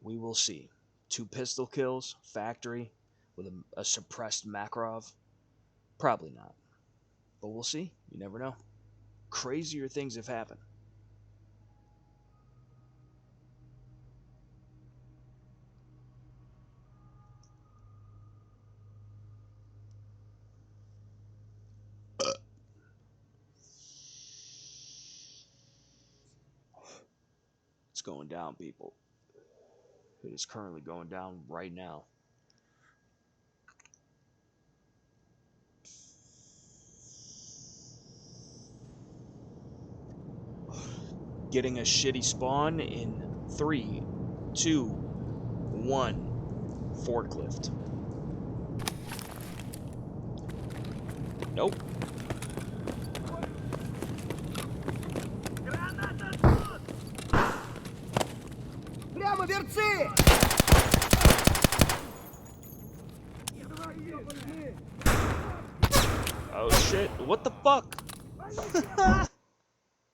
We will see. 2 pistol kills, factory, with a suppressed Makarov. Probably not. But we'll see. You never know. Crazier things have happened. It's going down, people. It is currently going down right now. Getting a shitty spawn in 3, 2, 1. Forklift. Nope. Прямо верцы! Oh shit, what the fuck?